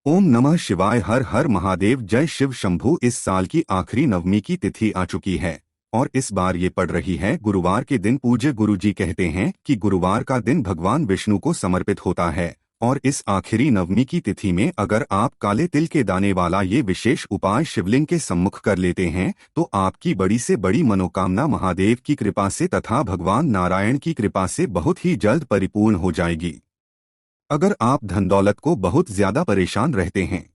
ओम नमः शिवाय। हर हर महादेव। जय शिव शंभू। इस साल की आखिरी नवमी की तिथि आ चुकी है और इस बार ये पड़ रही है गुरुवार के दिन। पूज्य गुरुजी कहते हैं कि गुरुवार का दिन भगवान विष्णु को समर्पित होता है और इस आखिरी नवमी की तिथि में अगर आप काले तिल के दाने वाला ये विशेष उपाय शिवलिंग के सम्मुख कर लेते हैं तो आपकी बड़ी से बड़ी मनोकामना महादेव की कृपा से तथा भगवान नारायण की कृपा से बहुत ही जल्द परिपूर्ण हो जाएगी। अगर आप धन दौलत को बहुत ज्यादा परेशान रहते हैं,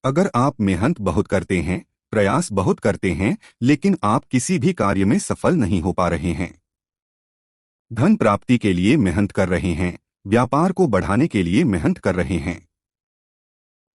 अगर आप मेहनत बहुत करते हैं, प्रयास बहुत करते हैं, लेकिन आप किसी भी कार्य में सफल नहीं हो पा रहे हैं, धन प्राप्ति के लिए मेहनत कर रहे हैं, व्यापार को बढ़ाने के लिए मेहनत कर रहे हैं,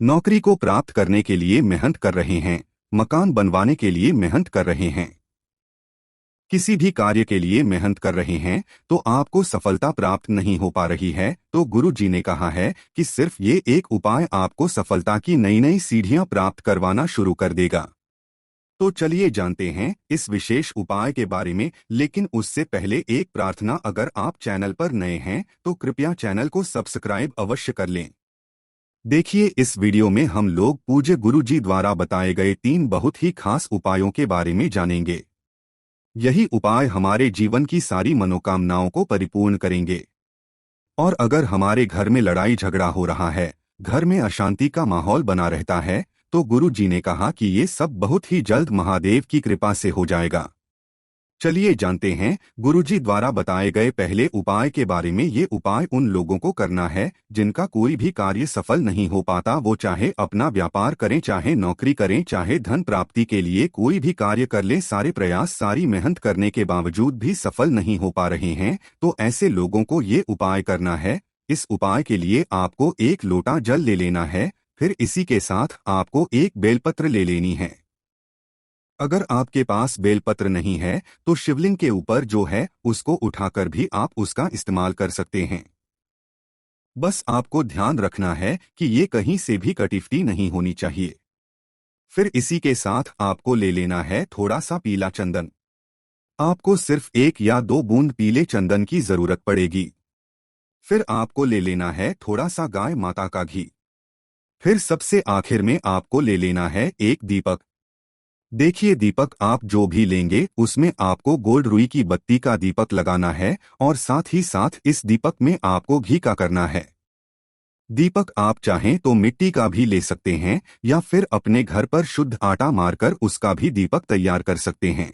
नौकरी को प्राप्त करने के लिए मेहनत कर रहे हैं, मकान बनवाने के लिए मेहनत कर रहे हैं, किसी भी कार्य के लिए मेहनत कर रहे हैं तो आपको सफलता प्राप्त नहीं हो पा रही है, तो गुरु जी ने कहा है कि सिर्फ ये एक उपाय आपको सफलता की नई नई सीढ़ियां प्राप्त करवाना शुरू कर देगा। तो चलिए जानते हैं इस विशेष उपाय के बारे में, लेकिन उससे पहले एक प्रार्थना। अगर आप चैनल पर नए हैं तो कृपया चैनल को सब्सक्राइब अवश्य कर लें। देखिए, इस वीडियो में हम लोग पूज्य गुरु जी द्वारा बताए गए 3 बहुत ही खास उपायों के बारे में जानेंगे। यही उपाय हमारे जीवन की सारी मनोकामनाओं को परिपूर्ण करेंगे। और अगर हमारे घर में लड़ाई झगड़ा हो रहा है, घर में अशांति का माहौल बना रहता है, तो गुरु जी ने कहा कि ये सब बहुत ही जल्द महादेव की कृपा से हो जाएगा। चलिए जानते हैं गुरुजी द्वारा बताए गए पहले उपाय के बारे में। ये उपाय उन लोगों को करना है जिनका कोई भी कार्य सफल नहीं हो पाता। वो चाहे अपना व्यापार करें, चाहे नौकरी करें, चाहे धन प्राप्ति के लिए कोई भी कार्य कर लें, सारे प्रयास सारी मेहनत करने के बावजूद भी सफल नहीं हो पा रहे हैं, तो ऐसे लोगों को ये उपाय करना है। इस उपाय के लिए आपको 1 लोटा जल ले लेना है, फिर इसी के साथ आपको 1 बेलपत्र ले लेनी है। अगर आपके पास बेलपत्र नहीं है तो शिवलिंग के ऊपर जो है उसको उठाकर भी आप उसका इस्तेमाल कर सकते हैं। बस आपको ध्यान रखना है कि ये कहीं से भी कटीफटी नहीं होनी चाहिए। फिर इसी के साथ आपको ले लेना है थोड़ा सा पीला चंदन। आपको सिर्फ 1 या 2 बूंद पीले चंदन की जरूरत पड़ेगी। फिर आपको ले लेना है थोड़ा सा गाय माता का घी। फिर सबसे आखिर में आपको ले लेना है 1 दीपक। देखिए, दीपक आप जो भी लेंगे उसमें आपको गोल्ड रुई की बत्ती का दीपक लगाना है और साथ ही साथ इस दीपक में आपको घी का करना है। दीपक आप चाहें तो मिट्टी का भी ले सकते हैं या फिर अपने घर पर शुद्ध आटा मारकर उसका भी दीपक तैयार कर सकते हैं।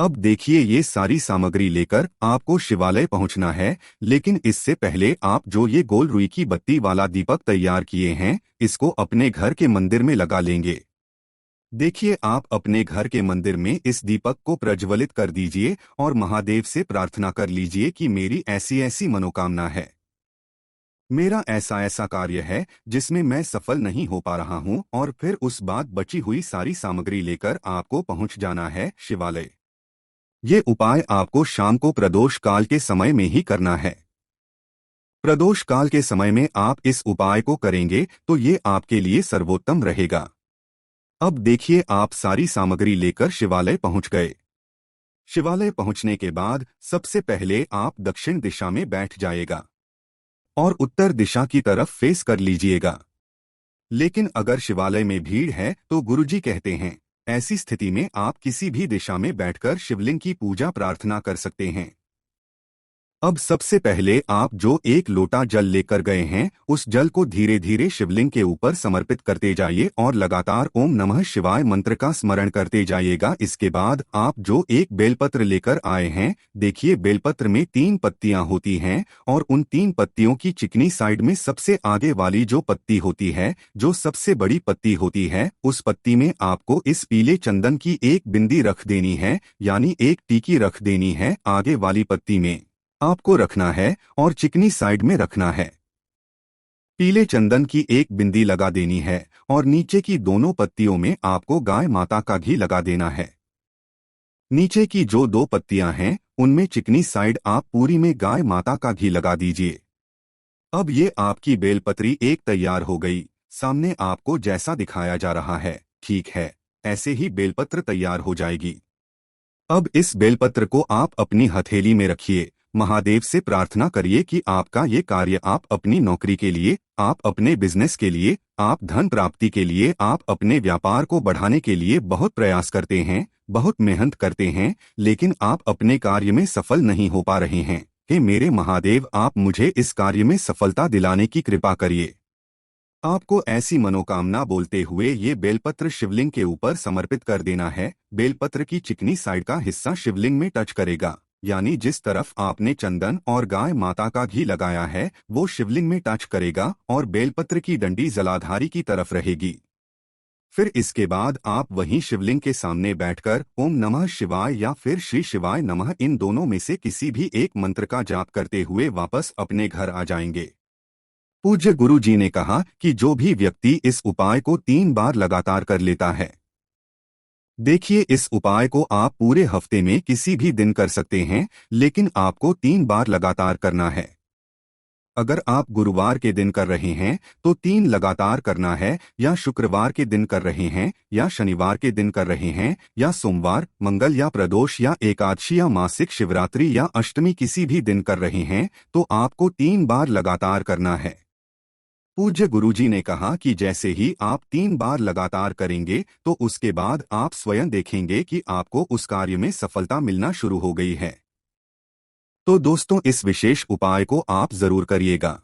अब देखिए, ये सारी सामग्री लेकर आपको शिवालय पहुंचना है, लेकिन इससे पहले आप जो ये गोल्ड रुई की बत्ती वाला दीपक तैयार किए हैं इसको अपने घर के मंदिर में लगा लेंगे। देखिए, आप अपने घर के मंदिर में इस दीपक को प्रज्वलित कर दीजिए और महादेव से प्रार्थना कर लीजिए कि मेरी ऐसी ऐसी मनोकामना है, मेरा ऐसा ऐसा कार्य है जिसमें मैं सफल नहीं हो पा रहा हूं। और फिर उस बाद बची हुई सारी सामग्री लेकर आपको पहुंच जाना है शिवालय। ये उपाय आपको शाम को प्रदोष काल के समय में ही करना है। प्रदोष काल के समय में आप इस उपाय को करेंगे तो ये आपके लिए सर्वोत्तम रहेगा। अब देखिए, आप सारी सामग्री लेकर शिवालय पहुंच गए। शिवालय पहुंचने के बाद सबसे पहले आप दक्षिण दिशा में बैठ जाएगा और उत्तर दिशा की तरफ फेस कर लीजिएगा। लेकिन अगर शिवालय में भीड़ है तो गुरुजी कहते हैं ऐसी स्थिति में आप किसी भी दिशा में बैठकर शिवलिंग की पूजा प्रार्थना कर सकते हैं। अब सबसे पहले आप जो 1 लोटा जल लेकर गए हैं उस जल को धीरे धीरे शिवलिंग के ऊपर समर्पित करते जाइए और लगातार ओम नमः शिवाय मंत्र का स्मरण करते जाइएगा। इसके बाद आप जो 1 बेलपत्र लेकर आए हैं, देखिए बेलपत्र में 3 पत्तियां होती हैं और उन 3 पत्तियों की चिकनी साइड में सबसे आगे वाली जो पत्ती होती है, जो सबसे बड़ी पत्ती होती है, उस पत्ती में आपको इस पीले चंदन की 1 बिंदी रख देनी है, यानी 1 टीकी रख देनी है। आगे वाली पत्ती में आपको रखना है और चिकनी साइड में रखना है। पीले चंदन की 1 बिंदी लगा देनी है और नीचे की दोनों पत्तियों में आपको गाय माता का घी लगा देना है। नीचे की जो 2 पत्तियां हैं उनमें चिकनी साइड आप पूरी में गाय माता का घी लगा दीजिए। अब ये आपकी बेलपत्री 1 तैयार हो गई। सामने आपको जैसा दिखाया जा रहा है, ठीक है, ऐसे ही बेलपत्र तैयार हो जाएगी। अब इस बेलपत्र को आप अपनी हथेली में रखिए महादेव से प्रार्थना करिए कि आपका ये कार्य, आप अपनी नौकरी के लिए, आप अपने बिजनेस के लिए, आप धन प्राप्ति के लिए, आप अपने व्यापार को बढ़ाने के लिए बहुत प्रयास करते हैं, बहुत मेहनत करते हैं, लेकिन आप अपने कार्य में सफल नहीं हो पा रहे हैं। हे मेरे महादेव, आप मुझे इस कार्य में सफलता दिलाने की कृपा करिए। आपको ऐसी मनोकामना बोलते हुए ये बेलपत्र शिवलिंग के ऊपर समर्पित कर देना है। बेलपत्र की चिकनी साइड का हिस्सा शिवलिंग में टच करेगा, यानी जिस तरफ आपने चंदन और गाय माता का घी लगाया है वो शिवलिंग में टच करेगा और बेलपत्र की डंडी जलाधारी की तरफ रहेगी। फिर इसके बाद आप वहीं शिवलिंग के सामने बैठकर ओम नमः शिवाय या फिर श्री शिवाय नमः, इन दोनों में से किसी भी एक मंत्र का जाप करते हुए वापस अपने घर आ जाएंगे। पूज्य गुरु जी ने कहा कि जो भी व्यक्ति इस उपाय को 3 बार लगातार कर लेता है, देखिए इस उपाय को आप पूरे हफ्ते में किसी भी दिन कर सकते हैं, लेकिन आपको 3 बार लगातार करना है। अगर आप गुरुवार के दिन कर रहे हैं तो 3 लगातार करना है, या शुक्रवार के दिन कर रहे हैं, या शनिवार के दिन कर रहे हैं, या सोमवार, मंगल या प्रदोष या एकादशी या मासिक शिवरात्रि या अष्टमी किसी भी दिन कर रहे हैं तो आपको 3 बार लगातार करना है। पूज्य गुरुजी ने कहा कि जैसे ही आप 3 बार लगातार करेंगे तो उसके बाद आप स्वयं देखेंगे कि आपको उस कार्य में सफलता मिलना शुरू हो गई है। तो दोस्तों, इस विशेष उपाय को आप जरूर करिएगा।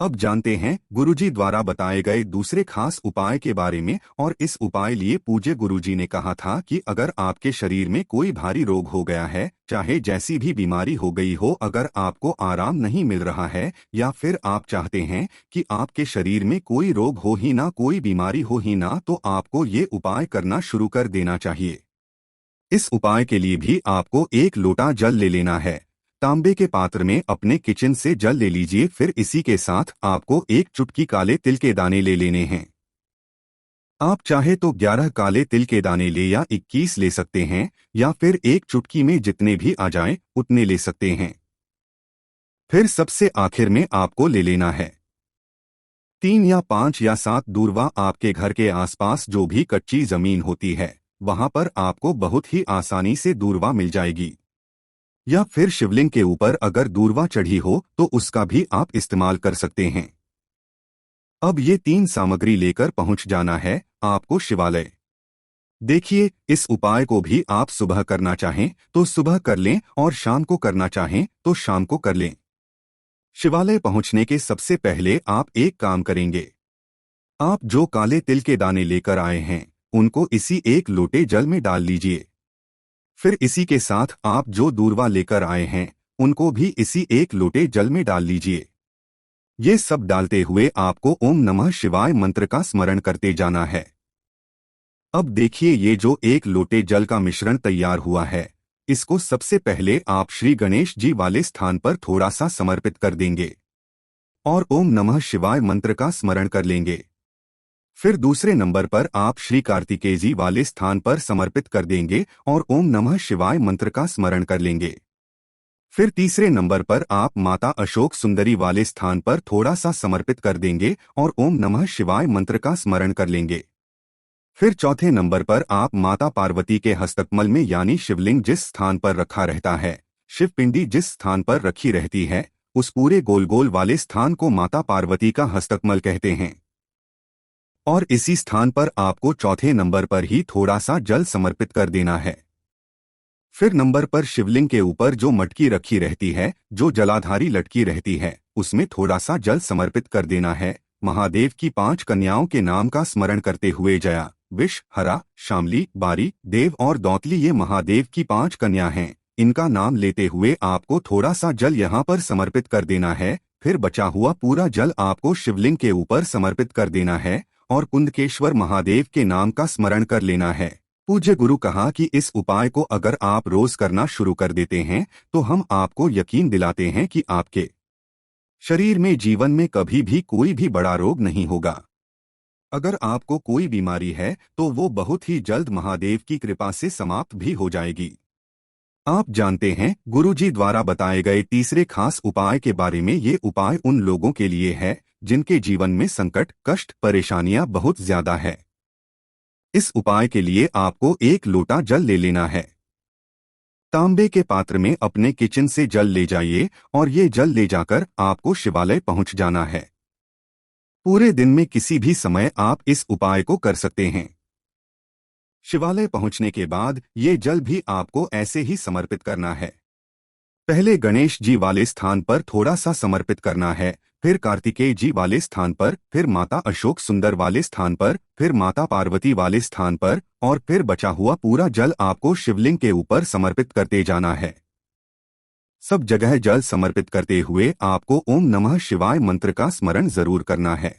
अब जानते हैं गुरुजी द्वारा बताए गए दूसरे खास उपाय के बारे में। और इस उपाय लिए पूज्य गुरुजी ने कहा था कि अगर आपके शरीर में कोई भारी रोग हो गया है, चाहे जैसी भी बीमारी हो गई हो, अगर आपको आराम नहीं मिल रहा है या फिर आप चाहते हैं कि आपके शरीर में कोई रोग हो ही ना, कोई बीमारी हो ही ना, तो आपको ये उपाय करना शुरू कर देना चाहिए। इस उपाय के लिए भी आपको 1 लोटा जल ले लेना है। तांबे के पात्र में अपने किचन से जल ले लीजिए। फिर इसी के साथ आपको 1 चुटकी काले तिल के दाने ले लेने हैं। आप चाहे तो 11 काले तिल के दाने ले या 21 ले सकते हैं, या फिर 1 चुटकी में जितने भी आ जाएं उतने ले सकते हैं। फिर सबसे आखिर में आपको ले लेना है 3 या 5 या 7 दूर्वा। आपके घर के आसपास जो भी कच्ची जमीन होती है वहां पर आपको बहुत ही आसानी से दूर्वा मिल जाएगी, या फिर शिवलिंग के ऊपर अगर दूर्वा चढ़ी हो तो उसका भी आप इस्तेमाल कर सकते हैं। अब ये 3 सामग्री लेकर पहुंच जाना है आपको शिवालय। देखिए, इस उपाय को भी आप सुबह करना चाहें तो सुबह कर लें और शाम को करना चाहें तो शाम को कर लें। शिवालय पहुंचने के सबसे पहले आप एक काम करेंगे। आप जो काले तिल के दाने लेकर आए हैं उनको इसी 1 लोटे जल में डाल लीजिए। फिर इसी के साथ आप जो दूर्वा लेकर आए हैं उनको भी इसी 1 लोटे जल में डाल लीजिए। ये सब डालते हुए आपको ओम नमः शिवाय मंत्र का स्मरण करते जाना है। अब देखिए, ये जो 1 लोटे जल का मिश्रण तैयार हुआ है, इसको सबसे पहले आप श्री गणेश जी वाले स्थान पर थोड़ा सा समर्पित कर देंगे और ओम नमः शिवाय मंत्र का स्मरण कर लेंगे। फिर दूसरे नंबर पर आप श्री कार्तिकेय जी वाले स्थान पर समर्पित कर देंगे और ओम नमः शिवाय मंत्र का स्मरण कर लेंगे। फिर तीसरे नंबर पर आप माता अशोक सुंदरी वाले स्थान पर थोड़ा सा समर्पित कर देंगे और ओम नमः शिवाय मंत्र का स्मरण कर लेंगे। फिर चौथे नंबर पर आप माता पार्वती के हस्तकमल में, यानी शिवलिंग जिस स्थान पर रखा रहता है, शिवपिंडी जिस स्थान पर रखी रहती है, उस पूरे गोल गोल वाले स्थान को माता पार्वती का हस्तकमल कहते हैं। और इसी स्थान पर आपको चौथे नंबर पर ही थोड़ा सा जल समर्पित कर देना है। फिर नंबर पर शिवलिंग के ऊपर जो मटकी रखी रहती है, जो जलाधारी लटकी रहती है, उसमें थोड़ा सा जल समर्पित कर देना है। महादेव की 5 कन्याओं के नाम का स्मरण करते हुए, जया, विष, हरा, शामली, बारी, देव और दौतली, ये महादेव की 5 कन्या हैं। इनका नाम लेते हुए आपको थोड़ा सा जल यहाँ पर समर्पित कर देना है। फिर बचा हुआ पूरा जल आपको शिवलिंग के ऊपर समर्पित कर देना है और कुंदकेश्वर महादेव के नाम का स्मरण कर लेना है। पूज्य गुरु कहा कि इस उपाय को अगर आप रोज करना शुरू कर देते हैं तो हम आपको यकीन दिलाते हैं कि आपके शरीर में जीवन में कभी भी कोई भी बड़ा रोग नहीं होगा। अगर आपको कोई बीमारी है तो वो बहुत ही जल्द महादेव की कृपा से समाप्त भी हो जाएगी। आप जानते हैं, गुरुजी द्वारा बताए गए तीसरे खास उपाय के बारे में। ये उपाय उन लोगों के लिए है जिनके जीवन में संकट, कष्ट, परेशानियां बहुत ज्यादा है। इस उपाय के लिए आपको 1 लोटा जल ले लेना है। तांबे के पात्र में अपने किचन से जल ले जाइए और ये जल ले जाकर आपको शिवालय पहुंच जाना है। पूरे दिन में किसी भी समय आप इस उपाय को कर सकते हैं। शिवालय पहुंचने के बाद ये जल भी आपको ऐसे ही समर्पित करना है। पहले गणेश जी वाले स्थान पर थोड़ा सा समर्पित करना है, फिर कार्तिकेय जी वाले स्थान पर, फिर माता अशोक सुंदर वाले स्थान पर, फिर माता पार्वती वाले स्थान पर, और फिर बचा हुआ पूरा जल आपको शिवलिंग के ऊपर समर्पित करते जाना है। सब जगह जल समर्पित करते हुए आपको ओम नमः शिवाय मंत्र का स्मरण जरूर करना है।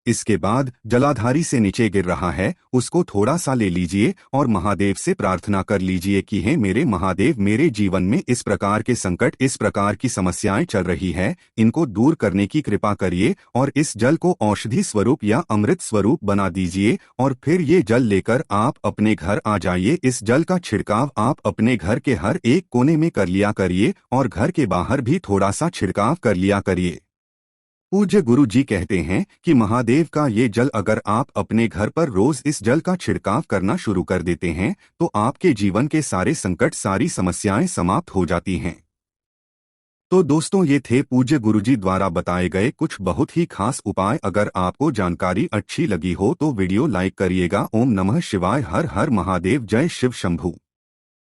इसके बाद जलाधारी से नीचे गिर रहा है उसको थोड़ा सा ले लीजिए और महादेव से प्रार्थना कर लीजिए कि हे मेरे महादेव, मेरे जीवन में इस प्रकार के संकट, इस प्रकार की समस्याएं चल रही है, इनको दूर करने की कृपा करिए और इस जल को औषधि स्वरूप या अमृत स्वरूप बना दीजिए। और फिर ये जल लेकर आप अपने घर आ जाइए। इस जल का छिड़काव आप अपने घर के हर एक कोने में कर लिया करिए और घर के बाहर भी थोड़ा सा छिड़काव कर लिया करिए। पूज्य गुरु जी कहते हैं कि महादेव का ये जल अगर आप अपने घर पर रोज इस जल का छिड़काव करना शुरू कर देते हैं तो आपके जीवन के सारे संकट, सारी समस्याएं समाप्त हो जाती हैं। तो दोस्तों, ये थे पूज्य गुरु जी द्वारा बताए गए कुछ बहुत ही खास उपाय। अगर आपको जानकारी अच्छी लगी हो तो वीडियो लाइक करिएगा। ओम नमः शिवाय। हर हर महादेव। जय शिव शंभू।